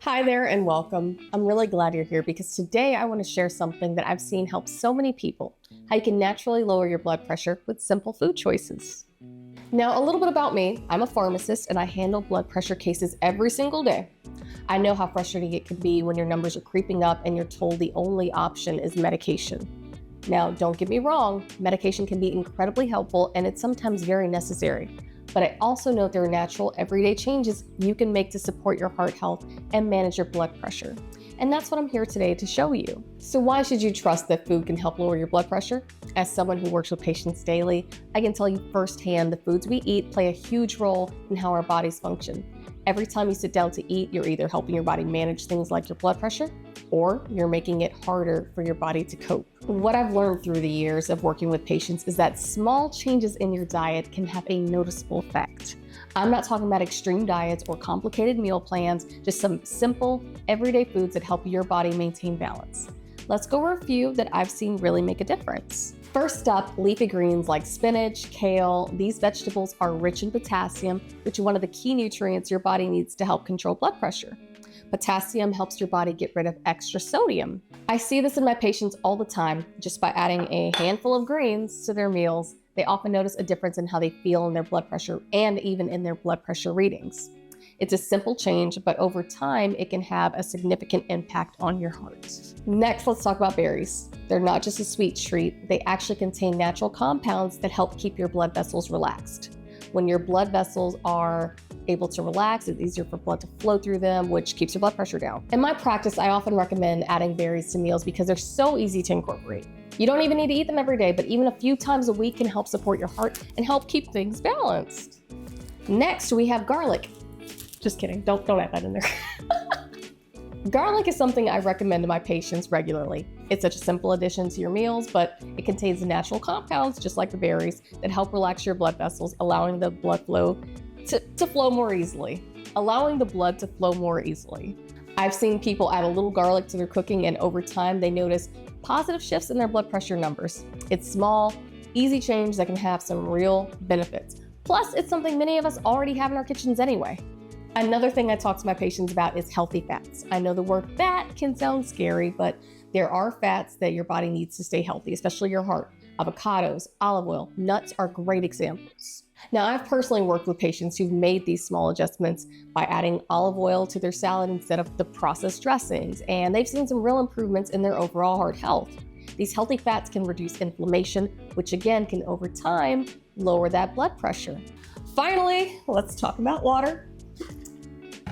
Hi there and welcome. I'm really glad you're here because today I want to share something that I've seen help so many people, how you can naturally lower your blood pressure with simple food choices. Now, a little bit about me. I'm a pharmacist and I handle blood pressure cases every single day. I know how frustrating it can be when your numbers are creeping up and you're told the only option is medication. Now, don't get me wrong, medication can be incredibly helpful and it's sometimes very necessary. But I also know there are natural, everyday changes you can make to support your heart health and manage your blood pressure. And that's what I'm here today to show you. So why should you trust that food can help lower your blood pressure? As someone who works with patients daily, I can tell you firsthand the foods we eat play a huge role in how our bodies function. Every time you sit down to eat, you're either helping your body manage things like your blood pressure, or you're making it harder for your body to cope. What I've learned through the years of working with patients is that small changes in your diet can have a noticeable effect. I'm not talking about extreme diets or complicated meal plans, just some simple, everyday foods that help your body maintain balance. Let's go over a few that I've seen really make a difference. First up, leafy greens like spinach, kale. These vegetables are rich in potassium, which is one of the key nutrients your body needs to help control blood pressure. Potassium helps your body get rid of extra sodium. I see this in my patients all the time. Just by adding a handful of greens to their meals, they often notice a difference in how they feel in their blood pressure and even in their blood pressure readings. It's a simple change, but over time, it can have a significant impact on your heart. Next, let's talk about berries. They're not just a sweet treat. They actually contain natural compounds that help keep your blood vessels relaxed. When your blood vessels are able to relax, it's easier for blood to flow through them, which keeps your blood pressure down. In my practice, I often recommend adding berries to meals because they're so easy to incorporate. You don't even need to eat them every day, but even a few times a week can help support your heart and help keep things balanced. Next, we have garlic. Just kidding, don't add that in there. Garlic is something I recommend to my patients regularly. It's such a simple addition to your meals, but it contains natural compounds, just like the berries, that help relax your blood vessels, allowing the blood flow to flow more easily. Allowing the blood to flow more easily. I've seen people add a little garlic to their cooking, and over time, they notice positive shifts in their blood pressure numbers. It's small, easy change that can have some real benefits. Plus, it's something many of us already have in our kitchens anyway. Another thing I talk to my patients about is healthy fats. I know the word fat can sound scary, but there are fats that your body needs to stay healthy, especially your heart. Avocados, olive oil, nuts are great examples. Now, I've personally worked with patients who've made these small adjustments by adding olive oil to their salad instead of the processed dressings, and they've seen some real improvements in their overall heart health. These healthy fats can reduce inflammation, which again can over time lower that blood pressure. Finally, let's talk about water.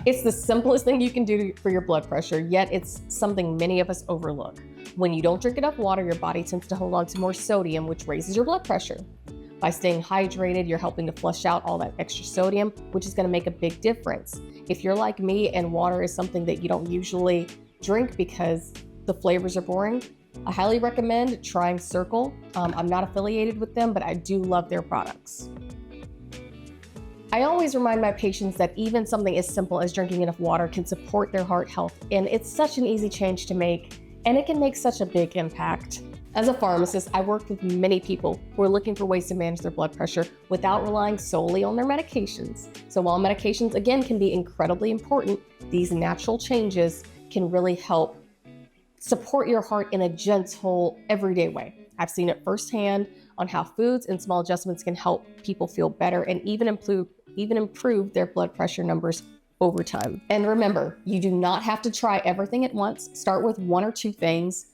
It's the simplest thing you can do for your blood pressure, yet it's something many of us overlook. When you don't drink enough water, your body tends to hold on to more sodium, which raises your blood pressure. By staying hydrated, you're helping to flush out all that extra sodium, which is going to make a big difference. If you're like me and water is something that you don't usually drink because the flavors are boring, I highly recommend trying Circle. I'm not affiliated with them, but I do love their products. I always remind my patients that even something as simple as drinking enough water can support their heart health, and it's such an easy change to make, and it can make such a big impact. As a pharmacist, I work with many people who are looking for ways to manage their blood pressure without relying solely on their medications. So while medications, again, can be incredibly important, these natural changes can really help support your heart in a gentle, everyday way. I've seen it firsthand on how foods and small adjustments can help people feel better and even improve their blood pressure numbers over time. And remember, you do not have to try everything at once. Start with one or two things.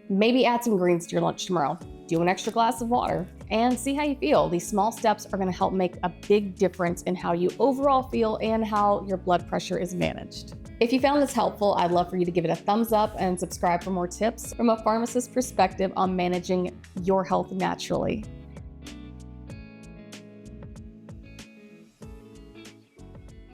Maybe add some greens to your lunch tomorrow. Do an extra glass of water and see how you feel. These small steps are going to help make a big difference in how you overall feel and how your blood pressure is managed. If you found this helpful, I'd love for you to give it a thumbs up and subscribe for more tips from a pharmacist's perspective on managing your health naturally.